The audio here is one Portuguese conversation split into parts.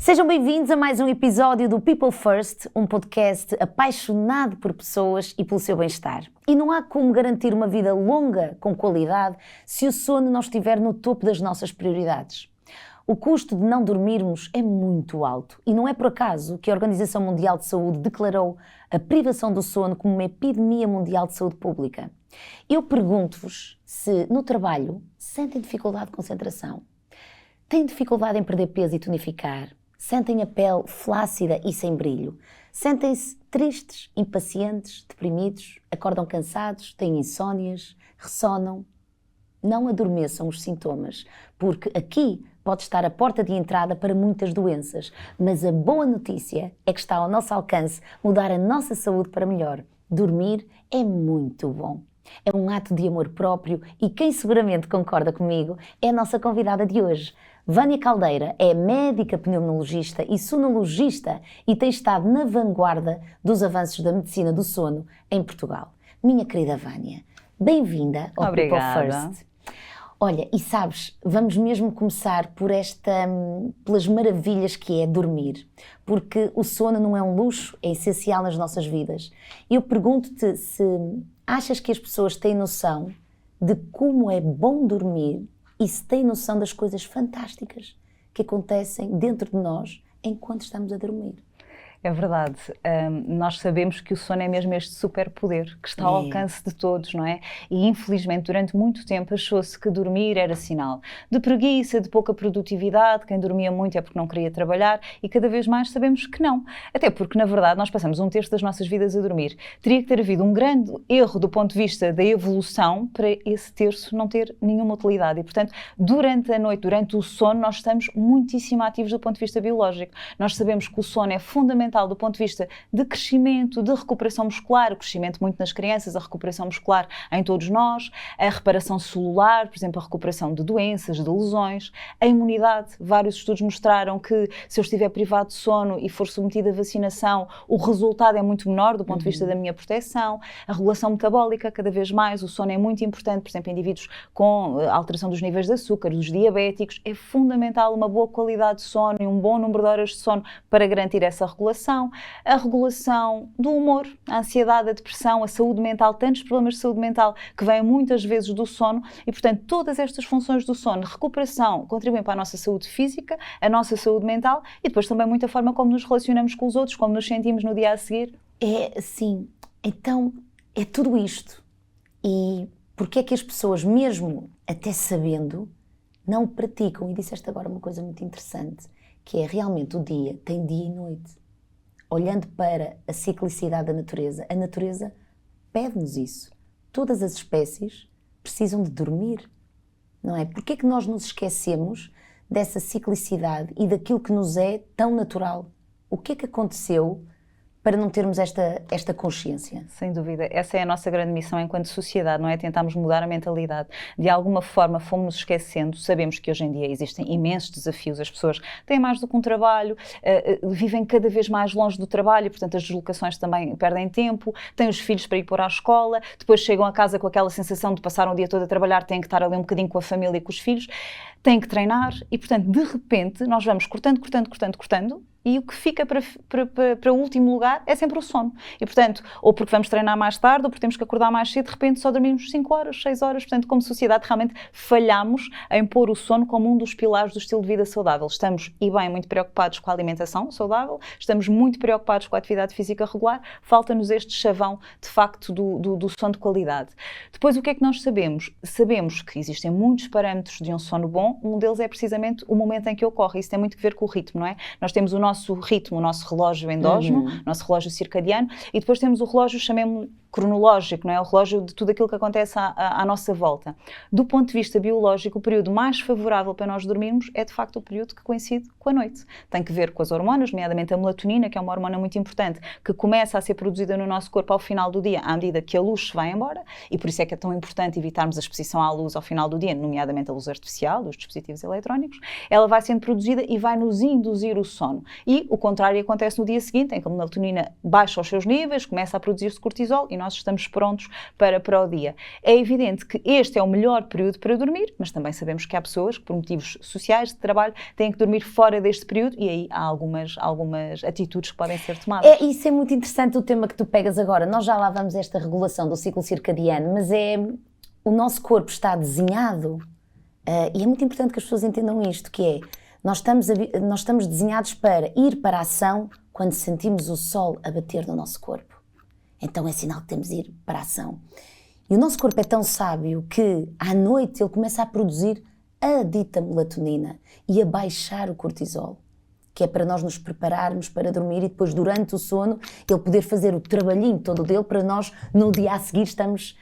Sejam bem-vindos a mais um episódio do People First, um podcast apaixonado por pessoas e pelo seu bem-estar. E não há como garantir uma vida longa, com qualidade, se o sono não estiver no topo das nossas prioridades. O custo de não dormirmos é muito alto e não é por acaso que a Organização Mundial de Saúde declarou a privação do sono como uma epidemia mundial de saúde pública. Eu pergunto-vos se, no trabalho, sentem dificuldade de concentração, têm dificuldade em perder peso e tonificar, sentem a pele flácida e sem brilho, sentem-se tristes, impacientes, deprimidos, acordam cansados, têm insónias, ressonam. Não adormeçam os sintomas, porque aqui pode estar a porta de entrada para muitas doenças, mas a boa notícia é que está ao nosso alcance mudar a nossa saúde para melhor. Dormir é muito bom. É um ato de amor próprio e quem seguramente concorda comigo é a nossa convidada de hoje. Vânia Caldeira é médica pneumologista e sonologista e tem estado na vanguarda dos avanços da medicina do sono em Portugal. Minha querida Vânia, bem-vinda ao People First. Olha, e sabes, vamos mesmo começar pelas maravilhas que é dormir, porque o sono não é um luxo, é essencial nas nossas vidas. Eu pergunto-te se achas que as pessoas têm noção de como é bom dormir e se têm noção das coisas fantásticas que acontecem dentro de nós enquanto estamos a dormir. É verdade. Nós sabemos que o sono é mesmo este superpoder que está ao alcance de todos, não é? E infelizmente durante muito tempo achou-se que dormir era sinal de preguiça, de pouca produtividade. Quem dormia muito é porque não queria trabalhar e cada vez mais sabemos que não. Até porque, na verdade, nós passamos um terço das nossas vidas a dormir. Teria que ter havido um grande erro do ponto de vista da evolução para esse terço não ter nenhuma utilidade. E, portanto, durante a noite, durante o sono, nós estamos muitíssimo ativos do ponto de vista biológico. Nós sabemos que o sono é fundamental do ponto de vista de crescimento, de recuperação muscular, o crescimento muito nas crianças, a recuperação muscular em todos nós, a reparação celular, por exemplo, a recuperação de doenças, de lesões, a imunidade. Vários estudos mostraram que se eu estiver privado de sono e for submetido a vacinação, o resultado é muito menor do ponto de vista da minha proteção, a regulação metabólica, cada vez mais, o sono é muito importante, por exemplo, em indivíduos com alteração dos níveis de açúcar, os diabéticos, é fundamental uma boa qualidade de sono e um bom número de horas de sono para garantir essa regulação. A regulação do humor, a ansiedade, a depressão, a saúde mental, tantos problemas de saúde mental que vêm muitas vezes do sono e, portanto, todas estas funções do sono, recuperação, contribuem para a nossa saúde física, a nossa saúde mental e depois também muita forma como nos relacionamos com os outros, como nos sentimos no dia a seguir. É assim, então é tudo isto. E porque é que as pessoas, mesmo até sabendo, não o praticam? E disseste agora uma coisa muito interessante, que é realmente o dia tem dia e noite. Olhando para a ciclicidade da natureza, a natureza pede-nos isso. Todas as espécies precisam de dormir, não é? Porquê é que nós nos esquecemos dessa ciclicidade e daquilo que nos é tão natural? O que é que aconteceu para não termos esta consciência? Sem dúvida, essa é a nossa grande missão enquanto sociedade, não é? Tentarmos mudar a mentalidade. De alguma forma fomos esquecendo, sabemos que hoje em dia existem imensos desafios, as pessoas têm mais do que um trabalho, vivem cada vez mais longe do trabalho, portanto as deslocações também perdem tempo, têm os filhos para ir pôr à escola, depois chegam a casa com aquela sensação de passar um dia todo a trabalhar, têm que estar ali um bocadinho com a família e com os filhos, têm que treinar e, portanto, de repente, nós vamos cortando, e o que fica para o último lugar é sempre o sono. E, portanto, ou porque vamos treinar mais tarde, ou porque temos que acordar mais cedo, de repente só dormimos 5 horas, 6 horas. Portanto, como sociedade, realmente falhamos em pôr o sono como um dos pilares do estilo de vida saudável. Estamos, e bem, muito preocupados com a alimentação saudável, estamos muito preocupados com a atividade física regular, falta-nos este chavão, de facto, do sono de qualidade. Depois, o que é que nós sabemos? Sabemos que existem muitos parâmetros de um sono bom, um deles é precisamente o momento em que ocorre. Isso tem muito a ver com o ritmo, não é? Nós temos o nosso ritmo, o nosso relógio endógeno, o nosso relógio circadiano, e depois temos o relógio, chamemos-lhe cronológico, não é? O relógio de tudo aquilo que acontece à nossa volta. Do ponto de vista biológico, o período mais favorável para nós dormirmos é, de facto, o período que coincide com a noite. Tem que ver com as hormonas, nomeadamente a melatonina, que é uma hormona muito importante, que começa a ser produzida no nosso corpo ao final do dia, à medida que a luz se vai embora, e por isso é que é tão importante evitarmos a exposição à luz ao final do dia, nomeadamente a luz artificial, dos dispositivos eletrónicos. Ela vai sendo produzida e vai nos induzir o sono. E o contrário acontece no dia seguinte, em que a melatonina baixa os seus níveis, começa a produzir-se cortisol e nós nós estamos prontos para o dia. É evidente que este é o melhor período para dormir, mas também sabemos que há pessoas que, por motivos sociais, de trabalho, têm que dormir fora deste período e aí há algumas atitudes que podem ser tomadas. Isso é muito interessante o tema que tu pegas agora. Nós já lá vamos a esta regulação do ciclo circadiano, mas o nosso corpo está desenhado, e é muito importante que as pessoas entendam isto, que é, nós estamos desenhados para ir para a ação quando sentimos o sol a bater no nosso corpo. Então é sinal que temos de ir para a ação. E o nosso corpo é tão sábio que à noite ele começa a produzir a dita melatonina e a baixar o cortisol, que é para nós nos prepararmos para dormir e depois durante o sono ele poder fazer o trabalhinho todo dele para nós no dia a seguir estarmos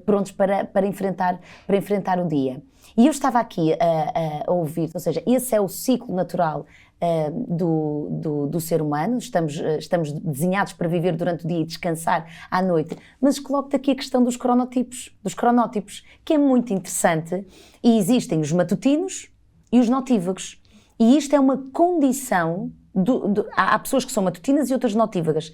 prontos para enfrentar o dia. E eu estava aqui a ouvir, ou seja, esse é o ciclo natural do ser humano, estamos desenhados para viver durante o dia e descansar à noite, mas coloco-te aqui a questão dos cronótipos, que é muito interessante, e existem os matutinos e os notívagos, e isto é uma condição, há pessoas que são matutinas e outras notívagas,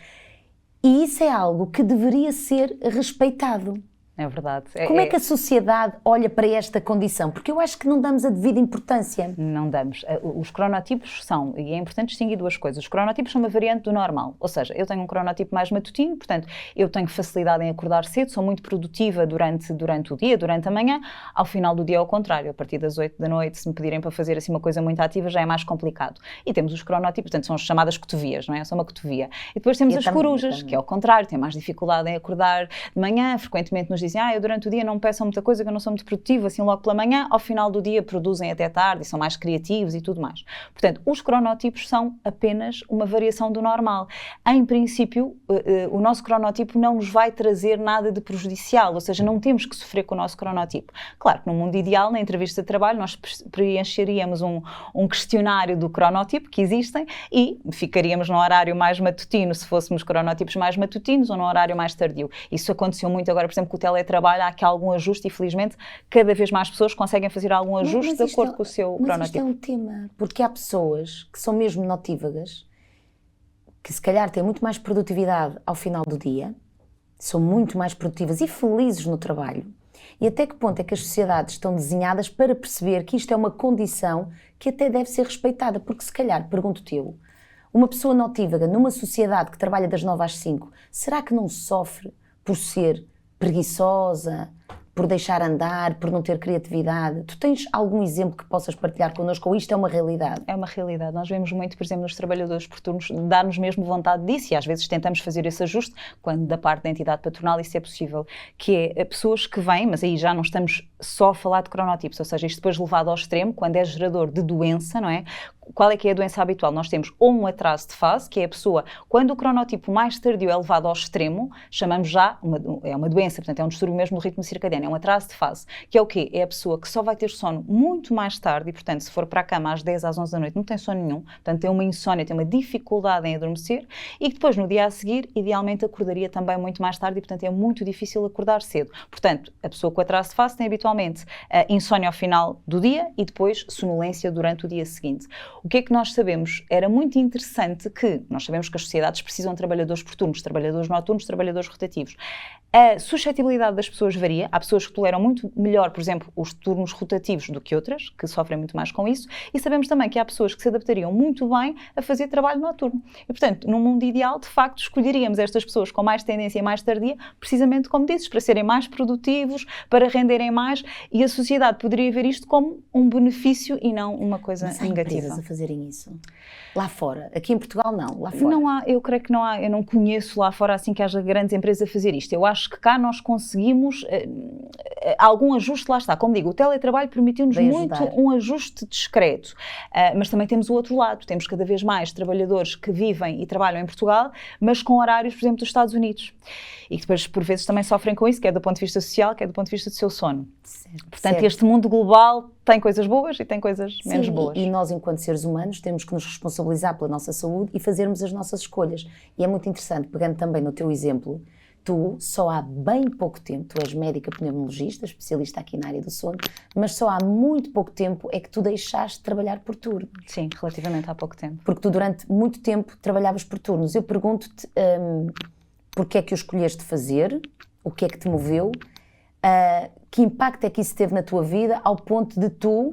e isso é algo que deveria ser respeitado. É verdade. Como é que a sociedade olha para esta condição? Porque eu acho que não damos a devida importância. Não damos. Os cronotipos são, e é importante distinguir duas coisas, os cronotipos são uma variante do normal, ou seja, eu tenho um cronotipo mais matutino, portanto, eu tenho facilidade em acordar cedo, sou muito produtiva durante o dia, durante a manhã, ao final do dia ao contrário, a partir das 8 da noite, se me pedirem para fazer assim uma coisa muito ativa, já é mais complicado. E temos os cronotipos, portanto, são as chamadas cotovias, não é? São uma cotovia. E depois temos as corujas, que é ao contrário, têm mais dificuldade em acordar de manhã, frequentemente nos dizem, eu durante o dia não me peçam muita coisa, que eu não sou muito produtiva, assim logo pela manhã, ao final do dia produzem até tarde e são mais criativos e tudo mais. Portanto, os cronótipos são apenas uma variação do normal. Em princípio, o nosso cronotipo não nos vai trazer nada de prejudicial, ou seja, não temos que sofrer com o nosso cronotipo. Claro que no mundo ideal, na entrevista de trabalho, nós preencheríamos um questionário do cronotipo, que existem, e ficaríamos no horário mais matutino, se fôssemos cronotipos mais matutinos, ou no horário mais tardio. Isso aconteceu muito agora, por exemplo, com o teletrabalho, há aqui algum ajuste e felizmente cada vez mais pessoas conseguem fazer algum ajuste de acordo com o seu cronotipo. Mas isto é um tema, porque há pessoas que são mesmo notívagas, que se calhar têm muito mais produtividade ao final do dia, são muito mais produtivas e felizes no trabalho. E até que ponto é que as sociedades estão desenhadas para perceber que isto é uma condição que até deve ser respeitada? Porque se calhar, pergunto-te eu, uma pessoa notívaga numa sociedade que trabalha das 9 às 5, será que não sofre por ser preguiçosa, por deixar andar, por não ter criatividade? Tu tens algum exemplo que possas partilhar connosco ou isto é uma realidade? É uma realidade. Nós vemos muito, por exemplo, nos trabalhadores por turnos, dá-nos mesmo vontade disso e às vezes tentamos fazer esse ajuste quando da parte da entidade patronal isso é possível, que é pessoas que vêm, mas aí já não estamos só a falar de cronotipos, ou seja, isto depois levado ao extremo, quando é gerador de doença, não é? Qual é que é a doença habitual? Nós temos ou um atraso de fase, que é a pessoa, quando o cronotipo mais tardio é levado ao extremo, chamamos já, é uma doença, portanto é um distúrbio mesmo do ritmo circadiano, é um atraso de fase, que é o quê? É a pessoa que só vai ter sono muito mais tarde e, portanto, se for para a cama às 10, às 11 da noite, não tem sono nenhum, portanto tem uma insónia, tem uma dificuldade em adormecer e que depois, no dia a seguir, idealmente acordaria também muito mais tarde e, portanto, é muito difícil acordar cedo. Portanto, a pessoa com atraso de fase tem habitualmente insónia ao final do dia e depois sonolência durante o dia seguinte. O que é que nós sabemos? Era muito interessante que, nós sabemos que as sociedades precisam de trabalhadores por turnos, trabalhadores noturnos, trabalhadores rotativos. A suscetibilidade das pessoas varia. Há pessoas que toleram muito melhor, por exemplo, os turnos rotativos do que outras, que sofrem muito mais com isso. E sabemos também que há pessoas que se adaptariam muito bem a fazer trabalho noturno. E, portanto, num mundo ideal, de facto, escolheríamos estas pessoas com mais tendência e mais tardia, precisamente como dizes, para serem mais produtivos, para renderem mais, e a sociedade poderia ver isto como um benefício e não uma coisa negativa. Mas há empresas a fazerem isso? Lá fora. Aqui em Portugal não, lá fora. Não há, eu creio que não há, eu não conheço lá fora assim que haja grandes empresas a fazer isto. Eu acho que cá nós conseguimos algum ajuste, lá está. Como digo, o teletrabalho permitiu-nos muito um ajuste discreto, mas também temos o outro lado. Temos cada vez mais trabalhadores que vivem e trabalham em Portugal, mas com horários, por exemplo, dos Estados Unidos. E que depois, por vezes, também sofrem com isso, quer do ponto de vista social, quer do ponto de vista do seu sono. Certo, portanto, este mundo global tem coisas boas e tem coisas menos boas. E nós, enquanto seres humanos, temos que nos responsabilizar pela nossa saúde e fazermos as nossas escolhas. E é muito interessante, pegando também no teu exemplo, tu só há bem pouco tempo, tu és médica pneumologista, especialista aqui na área do sono, mas só há muito pouco tempo é que tu deixaste de trabalhar por turno. Sim, relativamente há pouco tempo. Porque tu durante muito tempo trabalhavas por turnos. Eu pergunto-te, porque é que o escolheste fazer, o que é que te moveu, que impacto é que isso teve na tua vida ao ponto de tu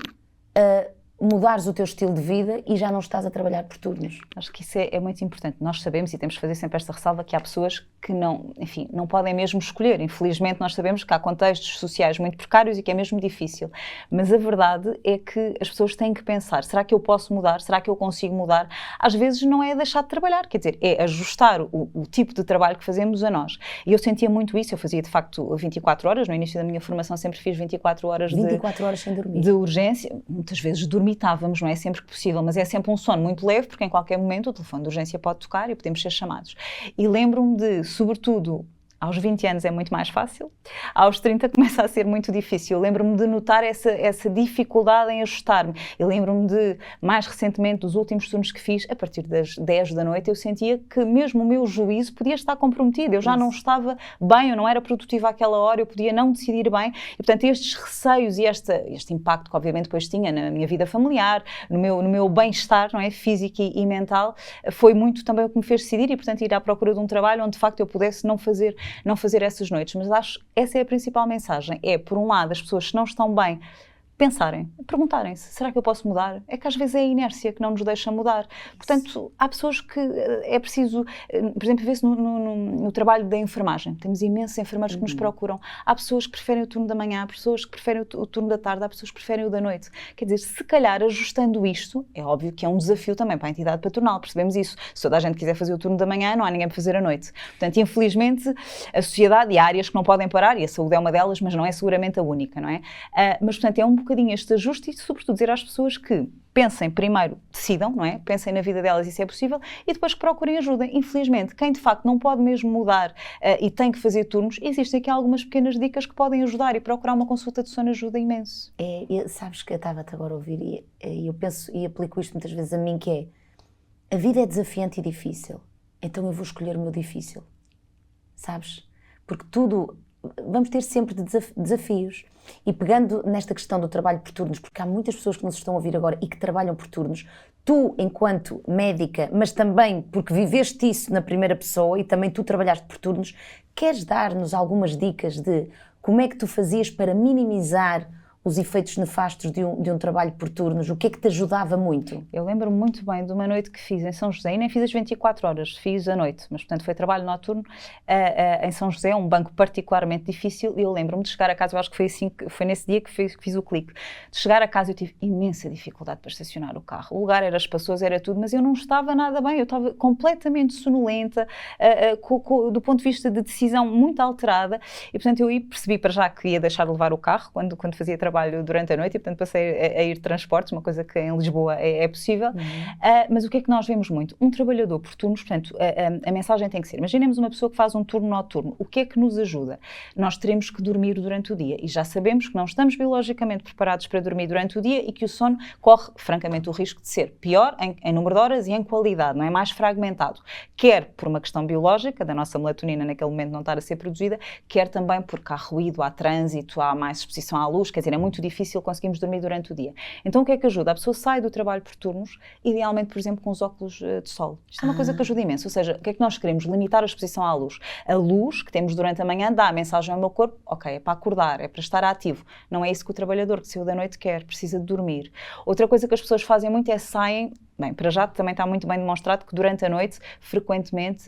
mudares o teu estilo de vida e já não estás a trabalhar por turnos. Acho que isso é muito importante. Nós sabemos, e temos que fazer sempre esta ressalva, que há pessoas que não podem mesmo escolher. Infelizmente, nós sabemos que há contextos sociais muito precários e que é mesmo difícil. Mas a verdade é que as pessoas têm que pensar, será que eu posso mudar? Será que eu consigo mudar? Às vezes não é deixar de trabalhar, quer dizer, é ajustar o tipo de trabalho que fazemos a nós. E eu sentia muito isso, eu fazia de facto 24 horas, no início da minha formação sempre fiz 24 horas 24 horas sem dormir. De urgência, muitas vezes dormitávamos, não é sempre que possível, mas é sempre um sono muito leve, porque em qualquer momento o telefone de urgência pode tocar e podemos ser chamados. E lembro-me de, sobretudo, aos 20 anos é muito mais fácil, aos 30 começa a ser muito difícil. Eu lembro-me de notar essa dificuldade em ajustar-me. Eu lembro-me de, mais recentemente, dos últimos turnos que fiz, a partir das 10 da noite, eu sentia que mesmo o meu juízo podia estar comprometido. Eu já não estava bem, eu não era produtiva àquela hora, eu podia não decidir bem. E, portanto, estes receios e este impacto que, obviamente, depois tinha na minha vida familiar, no meu bem-estar, não é? Físico e mental, foi muito também o que me fez decidir e, portanto, ir à procura de um trabalho onde, de facto, eu pudesse não fazer essas noites. Mas acho que essa é a principal mensagem. É, por um lado, as pessoas que não estão bem pensarem, perguntarem-se, será que eu posso mudar? É que às vezes é a inércia que não nos deixa mudar. Portanto, há pessoas que é preciso, por exemplo, vê-se no trabalho da enfermagem. Temos imensos enfermeiros que nos procuram. Há pessoas que preferem o turno da manhã, há pessoas que preferem o turno da tarde, há pessoas que preferem o da noite. Quer dizer, se calhar ajustando isto, é óbvio que é um desafio também para a entidade patronal, percebemos isso. Se toda a gente quiser fazer o turno da manhã, não há ninguém para fazer a noite. Portanto, infelizmente, a sociedade, e há áreas que não podem parar, e a saúde é uma delas, mas não é seguramente a única, não é? Mas, portanto, é um bocadinho este ajuste e, sobretudo, dizer às pessoas que pensem primeiro, decidam, não é? Pensem na vida delas e se é possível, e depois que procurem ajuda. Infelizmente, quem de facto não pode mesmo mudar e tem que fazer turnos, existem aqui algumas pequenas dicas que podem ajudar, e procurar uma consulta de sono ajuda imenso. Sabes que eu estava-te agora a ouvir e eu penso e aplico isto muitas vezes a mim, que é: a vida é desafiante e difícil, então eu vou escolher o meu difícil, sabes? Porque tudo, vamos ter sempre desafios. E pegando nesta questão do trabalho por turnos, porque há muitas pessoas que nos estão a ouvir agora e que trabalham por turnos, tu, enquanto médica, mas também porque viveste isso na primeira pessoa e também tu trabalhaste por turnos, queres dar-nos algumas dicas de como é que tu fazias para minimizar os efeitos nefastos de um trabalho por turnos? O que é que te ajudava muito? Eu lembro-me muito bem de uma noite que fiz em São José, e nem fiz as 24 horas, fiz a noite, mas portanto foi trabalho noturno em São José, um banco particularmente difícil, e eu lembro-me de chegar a casa, eu acho que foi nesse dia que fiz o clique, de chegar a casa eu tive imensa dificuldade para estacionar o carro, o lugar era espaçoso, era tudo, mas eu não estava nada bem, eu estava completamente sonolenta, do ponto de vista de decisão muito alterada, e portanto eu percebi para já que ia deixar de levar o carro quando fazia trabalho durante a noite, e portanto passei a ir de transportes, uma coisa que em Lisboa é possível. Mas o que é que nós vemos muito? Um trabalhador por turnos, portanto, a mensagem tem que ser, imaginemos uma pessoa que faz um turno noturno, o que é que nos ajuda? Nós teremos que dormir durante o dia, e já sabemos que não estamos biologicamente preparados para dormir durante o dia e que o sono corre, francamente, o risco de ser pior em número de horas e em qualidade, não é? Mais fragmentado, quer por uma questão biológica, da nossa melatonina naquele momento não estar a ser produzida, quer também porque há ruído, há trânsito, há mais exposição à luz, quer dizer, é muito difícil conseguirmos dormir durante o dia. Então o que é que ajuda? A pessoa sai do trabalho por turnos, idealmente, por exemplo, com os óculos de sol. Isto é uma coisa que ajuda imenso, ou seja, o que é que nós queremos? Limitar a exposição à luz. A luz que temos durante a manhã dá a mensagem ao meu corpo, ok, é para acordar, é para estar ativo. Não é isso que o trabalhador que saiu da noite quer, precisa de dormir. Outra coisa que as pessoas fazem muito é saem. Bem, para já também está muito bem demonstrado que durante a noite, frequentemente,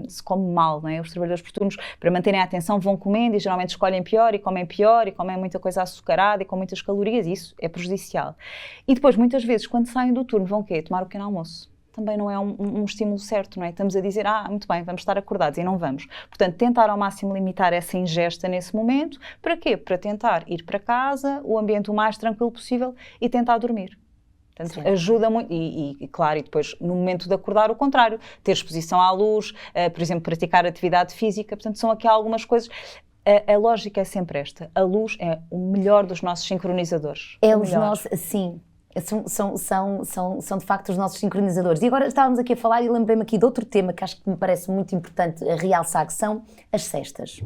se come mal, não é? Os trabalhadores por turnos, para manterem a atenção, vão comendo e geralmente escolhem pior e comem muita coisa açucarada e com muitas calorias, e isso é prejudicial. E depois, muitas vezes, quando saem do turno, vão o quê? Tomar o pequeno almoço. Também não é um estímulo certo, não é? Estamos a dizer, muito bem, vamos estar acordados, e não vamos. Portanto, tentar ao máximo limitar essa ingesta nesse momento. Para quê? Para tentar ir para casa, o ambiente o mais tranquilo possível, e tentar dormir. Portanto, certo. Ajuda muito, e claro, e depois no momento de acordar o contrário, ter exposição à luz, por exemplo, praticar atividade física, portanto são aqui algumas coisas. A lógica é sempre esta, a luz é o melhor dos nossos sincronizadores. É os nossos, sim. São de facto os nossos sincronizadores. E agora estávamos aqui a falar e lembrei-me aqui de outro tema que acho que me parece muito importante realçar, que são as cestas.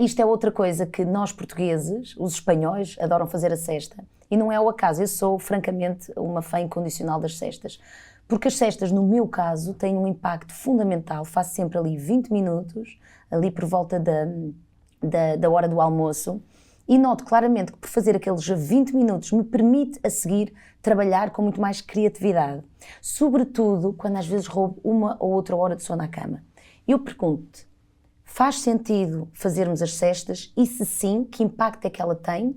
Isto é outra coisa que nós portugueses, os espanhóis, adoram fazer a cesta. E não é o acaso, eu sou francamente uma fã incondicional das cestas. Porque as cestas, no meu caso, têm um impacto fundamental. Faço sempre ali 20 minutos, ali por volta da hora do almoço, e noto claramente que por fazer aqueles 20 minutos me permite a seguir trabalhar com muito mais criatividade. Sobretudo quando às vezes roubo uma ou outra hora de sono à cama. Eu pergunto-te, faz sentido fazermos as cestas? E se sim, que impacto é que ela tem?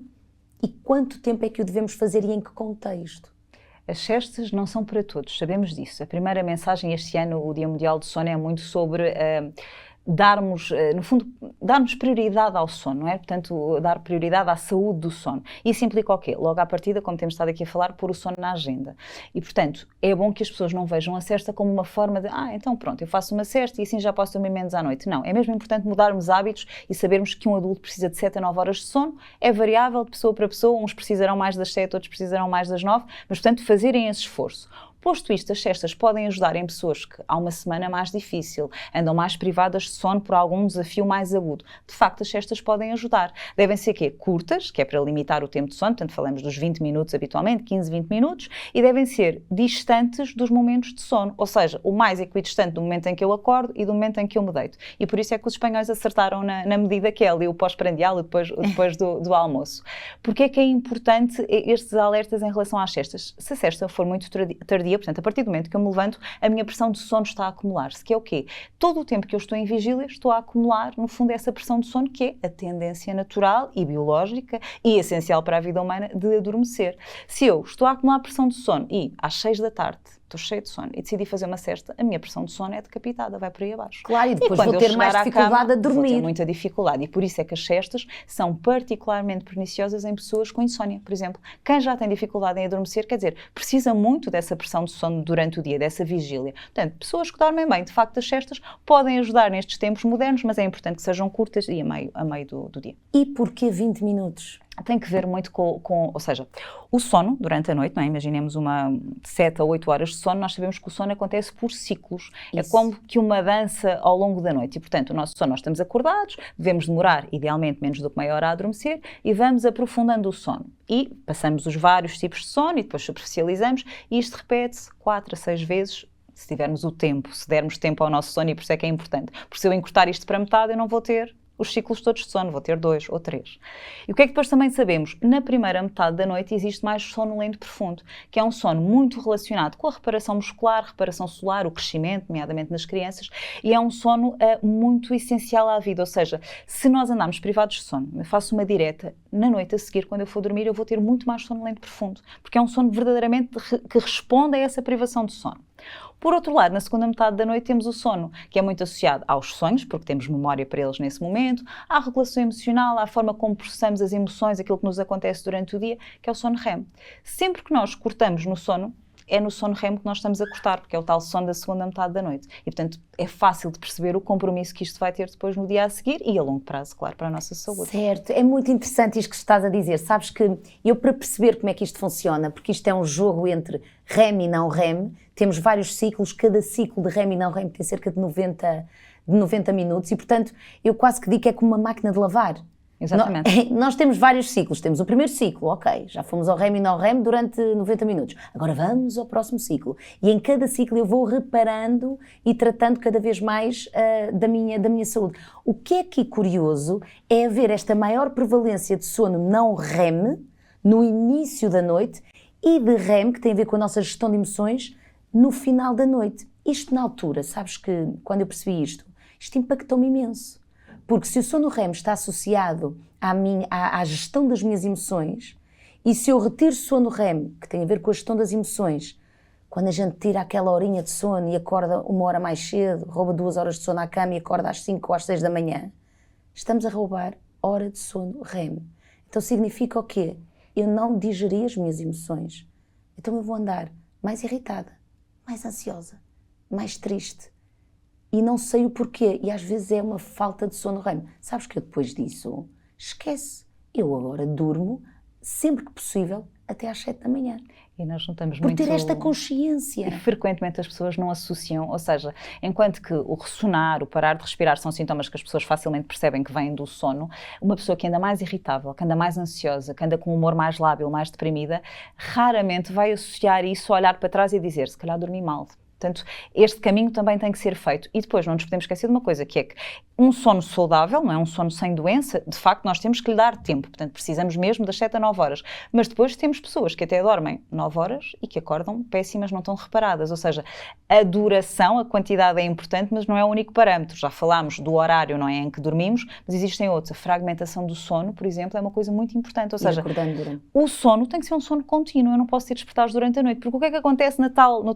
E quanto tempo é que o devemos fazer e em que contexto? As cestas não são para todos, sabemos disso. A primeira mensagem este ano, o Dia Mundial do Sono, é muito sobre darmos, no fundo, darmos prioridade ao sono, não é? Portanto, dar prioridade à saúde do sono. Isso implica o quê? Logo à partida, como temos estado aqui a falar, pôr o sono na agenda. E, portanto, é bom que as pessoas não vejam a cesta como uma forma de, então pronto, eu faço uma cesta e assim já posso dormir menos à noite. Não, é mesmo importante mudarmos hábitos e sabermos que um adulto precisa de 7 a 9 horas de sono. É variável de pessoa para pessoa, uns precisarão mais das 7, outros precisarão mais das 9, mas, portanto, fazerem esse esforço. Posto isto, as cestas podem ajudar em pessoas que há uma semana mais difícil, andam mais privadas de sono por algum desafio mais agudo. De facto, as cestas podem ajudar. Devem ser curtas, que é para limitar o tempo de sono, portanto falamos dos 20 minutos habitualmente, 15, 20 minutos, e devem ser distantes dos momentos de sono, ou seja, o mais equidistante do momento em que eu acordo e do momento em que eu me deito. E por isso é que os espanhóis acertaram na medida que é ali o pós-prandial e depois do almoço. Porque é que é importante estes alertas em relação às cestas? Se a cesta for muito tardia, portanto, a partir do momento que eu me levanto, a minha pressão de sono está a acumular-se, que é o quê? Todo o tempo que eu estou em vigília, estou a acumular, no fundo, essa pressão de sono, que é a tendência natural e biológica e essencial para a vida humana de adormecer. Se eu estou a acumular pressão de sono e às 6 da tarde estou cheio de sono e decidi fazer uma cesta, a minha pressão de sono é decapitada, vai por aí abaixo. Claro, e depois vou ter mais dificuldade a dormir. Vou ter muita dificuldade e por isso é que as cestas são particularmente perniciosas em pessoas com insónia, por exemplo. Quem já tem dificuldade em adormecer, quer dizer, precisa muito dessa pressão de sono durante o dia, dessa vigília. Portanto, pessoas que dormem bem, de facto, as cestas podem ajudar nestes tempos modernos, mas é importante que sejam curtas e a meio do dia. E porquê 20 minutos? Tem que ver muito ou seja, o sono durante a noite, não é? Imaginemos 7 a 8 horas de sono, nós sabemos que o sono acontece por ciclos. Isso. É como que uma dança ao longo da noite e, portanto, o nosso sono, nós estamos acordados, devemos demorar, idealmente, menos do que meia hora a adormecer e vamos aprofundando o sono. E passamos os vários tipos de sono e depois superficializamos e isto repete-se 4 a 6 vezes, se tivermos o tempo, se dermos tempo ao nosso sono, e por isso é que é importante. Porque se eu encurtar isto para metade, eu não vou ter os ciclos todos de sono, vou ter 2 ou 3. E o que é que depois também sabemos? Na primeira metade da noite existe mais sono lento profundo, que é um sono muito relacionado com a reparação muscular, reparação celular, o crescimento, nomeadamente nas crianças, e é um sono muito essencial à vida, ou seja, se nós andarmos privados de sono, eu faço uma direta, na noite a seguir, quando eu for dormir, eu vou ter muito mais sono lento profundo, porque é um sono verdadeiramente que responde a essa privação de sono. Por outro lado, na segunda metade da noite temos o sono, que é muito associado aos sonhos, porque temos memória para eles nesse momento, à regulação emocional, à forma como processamos as emoções, aquilo que nos acontece durante o dia, que é o sono REM. Sempre que nós cortamos no sono, é no sono REM que nós estamos a cortar, porque é o tal sono da segunda metade da noite. E, portanto, é fácil de perceber o compromisso que isto vai ter depois no dia a seguir e a longo prazo, claro, para a nossa saúde. Certo, é muito interessante isto que estás a dizer. Sabes que eu, para perceber como é que isto funciona, porque isto é um jogo entre REM e não REM, temos vários ciclos, cada ciclo de REM e não REM tem cerca de 90 minutos e, portanto, eu quase que digo que é como uma máquina de lavar. Exatamente. Nós temos vários ciclos. Temos o primeiro ciclo, ok, já fomos ao REM e não REM durante 90 minutos. Agora vamos ao próximo ciclo. E em cada ciclo eu vou reparando e tratando cada vez mais da minha saúde. O que é aqui curioso é haver esta maior prevalência de sono não REM no início da noite e de REM, que tem a ver com a nossa gestão de emoções, no final da noite. Isto na altura, sabes que quando eu percebi isto impactou-me imenso. Porque se o sono REM está associado à gestão das minhas emoções, e se eu retiro sono REM, que tem a ver com a gestão das emoções, quando a gente tira aquela horinha de sono e acorda 1 hora mais cedo, rouba 2 horas de sono à cama e acorda às 5 ou às 6 da manhã, estamos a roubar hora de sono REM. Então significa o quê? Eu não digeri as minhas emoções. Então eu vou andar mais irritada, mais ansiosa, mais triste. E não sei o porquê, e às vezes é uma falta de sono REM. Sabes que eu depois disso, esquece, eu agora durmo, sempre que possível, até às 7 da manhã. E nós notamos Por muito... ter esta consciência. E frequentemente as pessoas não associam, ou seja, enquanto que o ressonar, o parar de respirar são sintomas que as pessoas facilmente percebem que vêm do sono, uma pessoa que anda mais irritável, que anda mais ansiosa, que anda com um humor mais lábil, mais deprimida, raramente vai associar isso, olhar para trás e dizer, se calhar dormi mal. Portanto, este caminho também tem que ser feito. E depois não nos podemos esquecer de uma coisa, que é que um sono saudável, não é um sono sem doença, de facto nós temos que lhe dar tempo. Portanto, precisamos mesmo das 7 a 9 horas. Mas depois temos pessoas que até dormem 9 horas e que acordam péssimas, não estão reparadas. Ou seja, a duração, a quantidade é importante, mas não é o único parâmetro. Já falámos do horário, não é, em que dormimos, mas existem outros. A fragmentação do sono, por exemplo, é uma coisa muito importante. Ou seja, o sono tem que ser um sono contínuo. Eu não posso ter despertares durante a noite. Porque o que é que acontece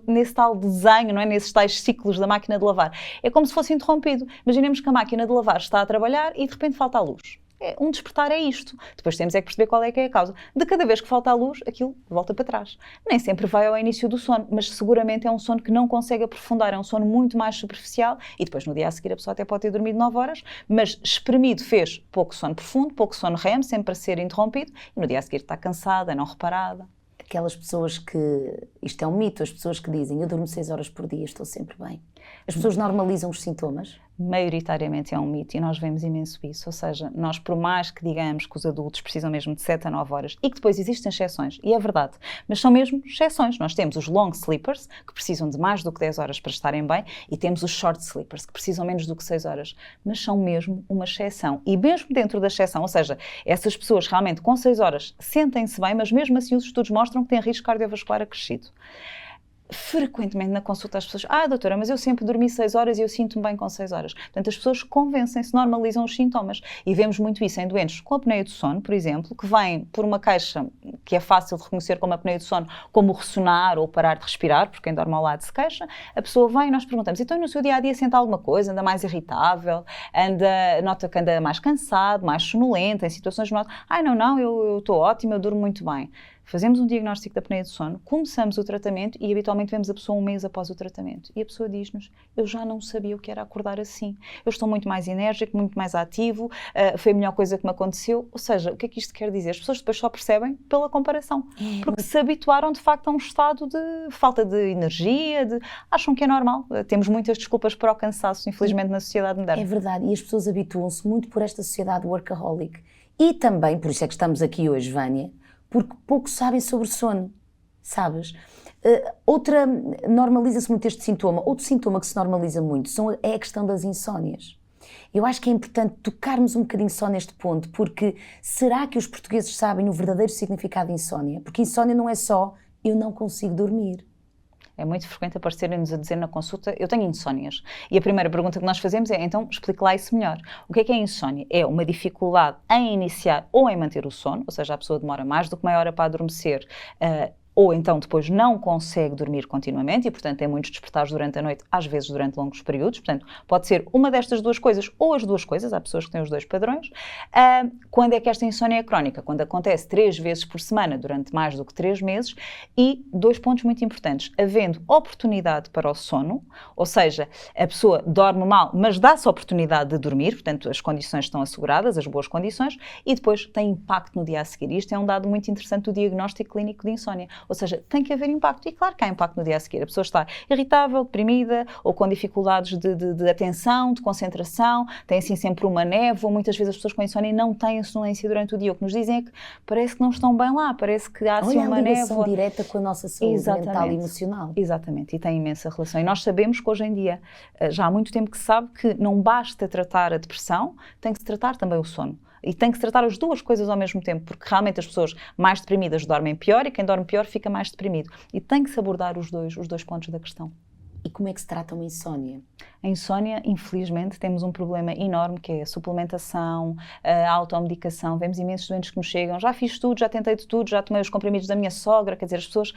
nesse tal desenho, não é, nesses tais ciclos da máquina de lavar? É como se fosse interrompido. Imaginemos que a máquina de lavar está a trabalhar e de repente falta a luz. Um despertar é isto. Depois temos é que perceber qual é que é a causa. De cada vez que falta a luz, aquilo volta para trás. Nem sempre vai ao início do sono, mas seguramente é um sono que não consegue aprofundar, é um sono muito mais superficial e depois no dia a seguir a pessoa até pode ter dormido 9 horas, mas espremido fez pouco sono profundo, pouco sono REM, sempre a ser interrompido e no dia a seguir está cansada, não reparada. Aquelas pessoas que, isto é um mito, as pessoas que dizem eu durmo 6 horas por dia, estou sempre bem. As pessoas normalizam os sintomas? Maioritariamente é um mito e nós vemos imenso isso, ou seja, nós por mais que digamos que os adultos precisam mesmo de 7 a 9 horas e que depois existem exceções, e é verdade, mas são mesmo exceções. Nós temos os long sleepers, que precisam de mais do que 10 horas para estarem bem, e temos os short sleepers, que precisam menos do que 6 horas, mas são mesmo uma exceção. E mesmo dentro da exceção, ou seja, essas pessoas realmente com 6 horas sentem-se bem, mas mesmo assim os estudos mostram que têm risco cardiovascular acrescido. Frequentemente na consulta as pessoas, doutora, mas eu sempre dormi 6 horas e eu sinto-me bem com 6 horas. Portanto, as pessoas convencem-se, normalizam os sintomas. E vemos muito isso em doentes com apneia do sono, por exemplo, que vêm por uma queixa que é fácil de reconhecer como apneia do sono, como ressonar ou parar de respirar, porque quem dorme ao lado se queixa. A pessoa vem e nós perguntamos, então no seu dia-a-dia sente alguma coisa? Anda mais irritável? Nota que anda mais cansado, mais sonolento, em situações de nota, não, eu estou ótima, eu durmo muito bem. Fazemos um diagnóstico da apneia do sono, começamos o tratamento e habitualmente vemos a pessoa um mês após o tratamento. E a pessoa diz-nos, eu já não sabia o que era acordar assim. Eu estou muito mais enérgico, muito mais ativo, foi a melhor coisa que me aconteceu. Ou seja, o que é que isto quer dizer? As pessoas depois só percebem pela comparação. Porque se habituaram de facto a um estado de falta de energia, acham que é normal. Temos muitas desculpas para o cansaço, infelizmente, na sociedade moderna. É verdade, e as pessoas habituam-se muito por esta sociedade workaholic. E também, por isso é que estamos aqui hoje, Vânia, porque pouco sabem sobre sono, sabes? Normaliza-se muito este sintoma. Outro sintoma que se normaliza muito é a questão das insónias. Eu acho que é importante tocarmos um bocadinho só neste ponto, porque será que os portugueses sabem o verdadeiro significado de insónia? Porque insónia não é só eu não consigo dormir. É muito frequente aparecerem-nos a dizer na consulta, eu tenho insónias. E a primeira pergunta que nós fazemos é, então, explique lá isso melhor. O que é insónia? É uma dificuldade em iniciar ou em manter o sono, ou seja, a pessoa demora mais do que meia hora para adormecer, ou então depois não consegue dormir continuamente e, portanto, tem muitos despertares durante a noite, às vezes durante longos períodos. Portanto, pode ser uma destas duas coisas ou as duas coisas, há pessoas que têm os dois padrões. Quando é que esta insónia é crónica? Quando acontece 3 vezes por semana durante mais do que 3 meses e 2 pontos muito importantes, havendo oportunidade para o sono, ou seja, a pessoa dorme mal, mas dá-se a oportunidade de dormir, portanto, as condições estão asseguradas, as boas condições, e depois tem impacto no dia a seguir. Isto é um dado muito interessante do diagnóstico clínico de insónia. Ou seja, tem que haver impacto. E claro que há impacto no dia a seguir. A pessoa está irritável, deprimida ou com dificuldades de atenção, de concentração, tem assim sempre uma névoa. Muitas vezes as pessoas com insónia não têm a sonolência durante o dia. O que nos dizem é que parece que não estão bem lá, parece que há assim uma névoa. Direta com a nossa saúde mental e emocional. Exatamente, e tem imensa relação. E nós sabemos que hoje em dia, já há muito tempo que se sabe que não basta tratar a depressão, tem que se tratar também o sono. E tem que se tratar as duas coisas ao mesmo tempo, porque realmente as pessoas mais deprimidas dormem pior e quem dorme pior fica mais deprimido. E tem que se abordar os dois pontos da questão. E como é que se trata uma insónia? A insónia, infelizmente, temos um problema enorme que é a suplementação, a automedicação. Vemos imensos doentes que nos chegam, já fiz tudo, já tentei de tudo, já tomei os comprimidos da minha sogra. Quer dizer, as pessoas,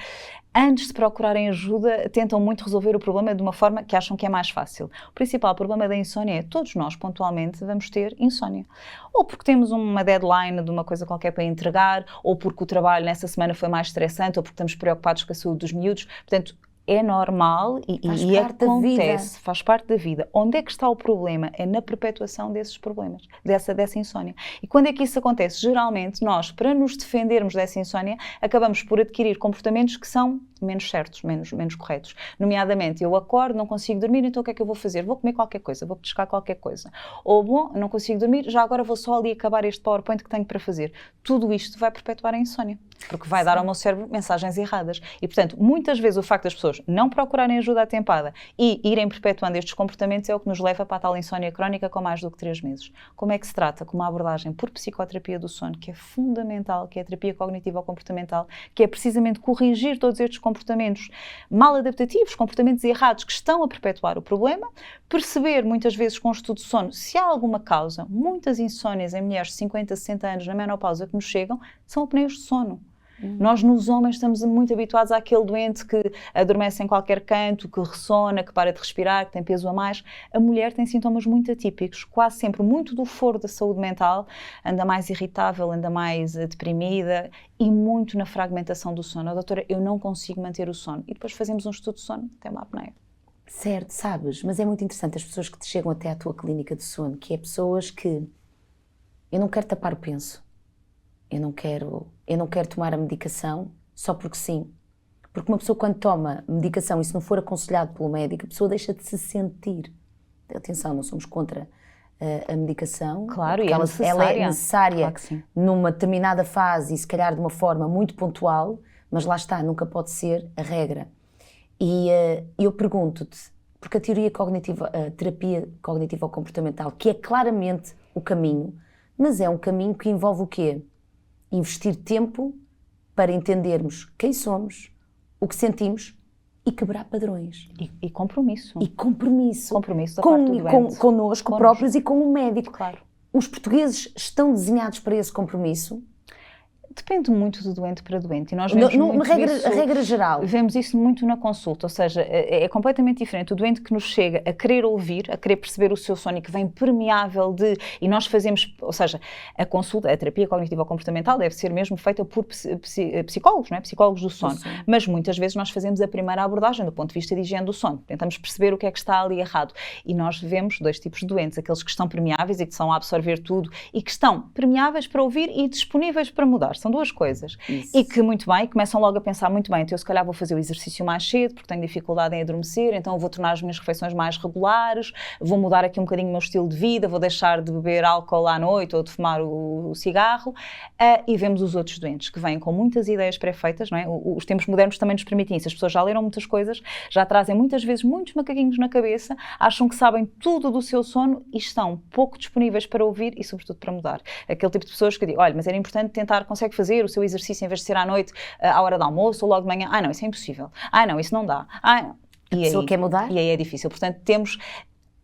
antes de procurarem ajuda, tentam muito resolver o problema de uma forma que acham que é mais fácil. O principal problema da insónia é todos nós, pontualmente, vamos ter insónia. Ou porque temos uma deadline de uma coisa qualquer para entregar, ou porque o trabalho nessa semana foi mais estressante, ou porque estamos preocupados com a saúde dos miúdos. Portanto, é normal e acontece, faz parte da vida. Onde é que está o problema? É na perpetuação desses problemas, dessa insónia. E quando é que isso acontece? Geralmente nós, para nos defendermos dessa insónia, acabamos por adquirir comportamentos que são menos certos, menos corretos. Nomeadamente, eu acordo, não consigo dormir, então o que é que eu vou fazer? Vou comer qualquer coisa, vou pescar qualquer coisa. Ou, bom, não consigo dormir, já agora vou só ali acabar este PowerPoint que tenho para fazer. Tudo isto vai perpetuar a insónia, porque vai dar ao meu cérebro mensagens erradas. E, portanto, muitas vezes o facto das pessoas não procurarem ajuda atempada e irem perpetuando estes comportamentos é o que nos leva para a tal insónia crónica com mais do que 3 meses. Como é que se trata? Com uma abordagem por psicoterapia do sono, que é fundamental, que é a terapia cognitivo-comportamental, que é precisamente corrigir todos estes comportamentos mal adaptativos, comportamentos errados que estão a perpetuar o problema, perceber muitas vezes com o estudo de sono se há alguma causa. Muitas insónias em mulheres de 50, 60 anos na menopausa que nos chegam são apneias de sono. Nós, nos homens, estamos muito habituados àquele doente que adormece em qualquer canto, que ressona, que para de respirar, que tem peso a mais. A mulher tem sintomas muito atípicos, quase sempre muito do foro da saúde mental, anda mais irritável, anda mais deprimida e muito na fragmentação do sono. Doutora, eu não consigo manter o sono. E depois fazemos um estudo de sono, tem uma apneia. Certo, sabes, mas é muito interessante as pessoas que te chegam até à tua clínica de sono, que é pessoas que eu não quero tapar o penso. Eu não quero tomar a medicação só porque sim. Porque uma pessoa, quando toma medicação e se não for aconselhado pelo médico, a pessoa deixa de se sentir. Atenção, não somos contra a medicação. Claro, e ela é necessária claro numa determinada fase e se calhar de uma forma muito pontual, mas lá está, nunca pode ser a regra. E eu pergunto-te, porque a terapia cognitivo-comportamental, que é claramente o caminho, mas é um caminho que envolve o quê? Investir tempo para entendermos quem somos, o que sentimos e quebrar padrões. E compromisso. E compromisso. Compromisso da parte do doente. Connosco próprios e com o médico. Claro. Os portugueses estão desenhados para esse compromisso? Depende muito do doente para doente. E nós vemos a regra geral. Vemos isso muito na consulta, ou seja, é completamente diferente. O doente que nos chega a querer ouvir, a querer perceber o seu sono e que vem permeável de... E nós fazemos, ou seja, a consulta, a terapia cognitivo-comportamental deve ser mesmo feita por psicólogos, não é? Psicólogos do sono. Mas muitas vezes nós fazemos a primeira abordagem do ponto de vista de higiene do sono. Tentamos perceber o que é que está ali errado. E nós vemos 2 tipos de doentes. Aqueles que estão permeáveis e que são a absorver tudo e que estão permeáveis para ouvir e disponíveis para mudar. São 2 coisas. Isso. E que, muito bem, começam logo a pensar muito bem, então eu se calhar vou fazer o exercício mais cedo, porque tenho dificuldade em adormecer, então eu vou tornar as minhas refeições mais regulares, vou mudar aqui um bocadinho o meu estilo de vida, vou deixar de beber álcool à noite ou de fumar o cigarro. E vemos os outros doentes que vêm com muitas ideias pré-feitas, não é? Os tempos modernos também nos permitem isso. As pessoas já leram muitas coisas, já trazem muitas vezes muitos macaquinhos na cabeça, acham que sabem tudo do seu sono e estão pouco disponíveis para ouvir e, sobretudo, para mudar. Aquele tipo de pessoas que dizem, olha, mas era importante tentar, consegue fazer o seu exercício em vez de ser à noite, à hora do almoço ou logo de manhã. Não, isso é impossível. Não, isso não dá. Não. A pessoa quer mudar? E aí é difícil. Portanto,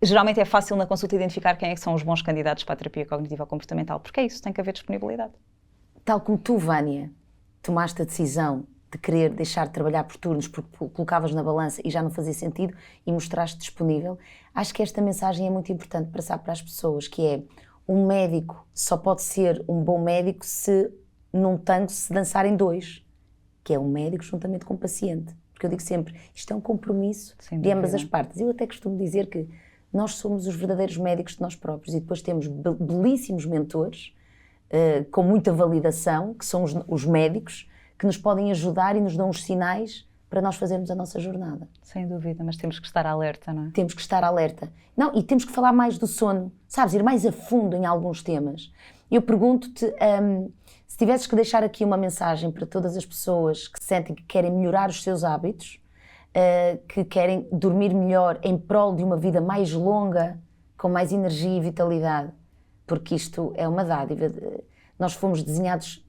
geralmente é fácil na consulta identificar quem é que são os bons candidatos para a terapia cognitivo-comportamental, porque é isso, tem que haver disponibilidade. Tal como tu, Vânia, tomaste a decisão de querer deixar de trabalhar por turnos porque colocavas na balança e já não fazia sentido e mostraste disponível, acho que esta mensagem é muito importante para passar para as pessoas, que é, um médico só pode ser um bom médico se num tango se dançarem 2, que é um médico juntamente com o paciente. Porque eu digo sempre, isto é um compromisso de ambas as partes. Eu até costumo dizer que nós somos os verdadeiros médicos de nós próprios e depois temos belíssimos mentores, com muita validação, que são os médicos, que nos podem ajudar e nos dão os sinais para nós fazermos a nossa jornada. Sem dúvida, mas temos que estar alerta, não é? Temos que estar alerta. Não, e temos que falar mais do sono, sabes, ir mais a fundo em alguns temas. Eu pergunto-te, se tivesses que deixar aqui uma mensagem para todas as pessoas que sentem que querem melhorar os seus hábitos, que querem dormir melhor em prol de uma vida mais longa, com mais energia e vitalidade, porque isto é uma dádiva. Nós fomos desenhados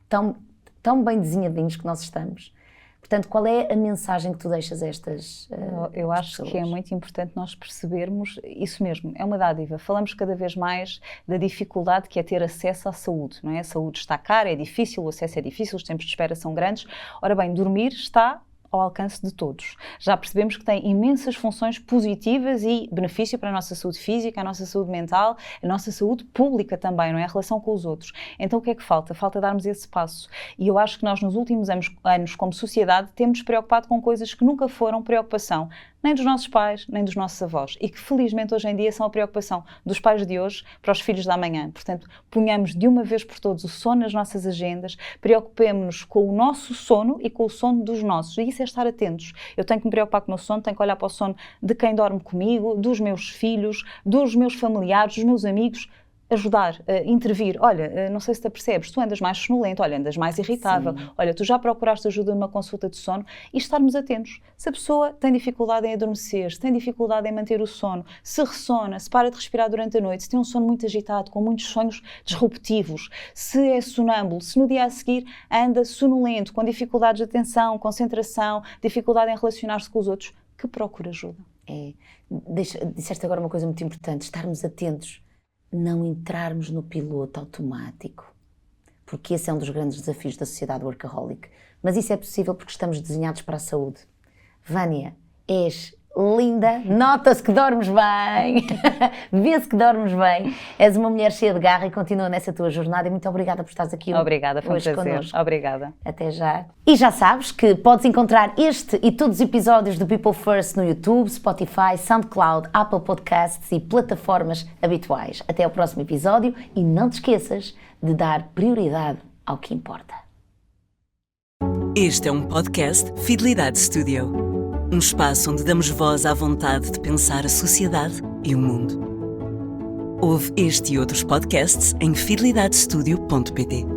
tão bem desenhadinhos que nós estamos. Portanto, qual é a mensagem que tu deixas a estas Eu acho pessoas? Que é muito importante nós percebermos isso mesmo, é uma dádiva. Falamos cada vez mais da dificuldade que é ter acesso à saúde, não é? A saúde está cara, é difícil, o acesso é difícil, os tempos de espera são grandes. Ora bem, dormir está ao alcance de todos. Já percebemos que tem imensas funções positivas e benefício para a nossa saúde física, a nossa saúde mental, a nossa saúde pública também, não é? A relação com os outros. Então o que é que falta? Falta darmos esse passo. E eu acho que nós nos últimos anos como sociedade, temos preocupado com coisas que nunca foram preocupação, nem dos nossos pais, nem dos nossos avós. E que felizmente hoje em dia são a preocupação dos pais de hoje para os filhos da amanhã. Portanto, ponhamos de uma vez por todas o sono nas nossas agendas, preocupemos-nos com o nosso sono e com o sono dos nossos. E isso é estar atentos. Eu tenho que me preocupar com o meu sono, tenho que olhar para o sono de quem dorme comigo, dos meus filhos, dos meus familiares, dos meus amigos, ajudar, intervir. Olha, não sei se te apercebes, tu andas mais sonolento, olha, andas mais irritável, Sim. olha, tu já procuraste ajuda numa consulta de sono, e estarmos atentos. Se a pessoa tem dificuldade em adormecer, se tem dificuldade em manter o sono, se ressona, se para de respirar durante a noite, se tem um sono muito agitado, com muitos sonhos disruptivos, se é sonâmbulo, se no dia a seguir anda sonolento, com dificuldades de atenção, concentração, dificuldade em relacionar-se com os outros, que procure ajuda. Disseste agora uma coisa muito importante, estarmos atentos. Não entrarmos no piloto automático, porque esse é um dos grandes desafios da sociedade workaholic. Mas isso é possível porque estamos desenhados para a saúde. Vânia, és linda, nota-se que dormes bem, vê-se que dormes bem, és uma mulher cheia de garra e continua nessa tua jornada e muito obrigada por estares aqui Obrigada, foi um hoje prazer. connosco. Obrigada. Até já. E já sabes que podes encontrar este e todos os episódios do People First no YouTube, Spotify, SoundCloud, Apple Podcasts e plataformas habituais. Até ao próximo episódio e não te esqueças de dar prioridade ao que importa. Este é um podcast Fidelidade Studio. Um espaço onde damos voz à vontade de pensar a sociedade e o mundo. Ouve este e outros podcasts em fidelidadestudio.pt.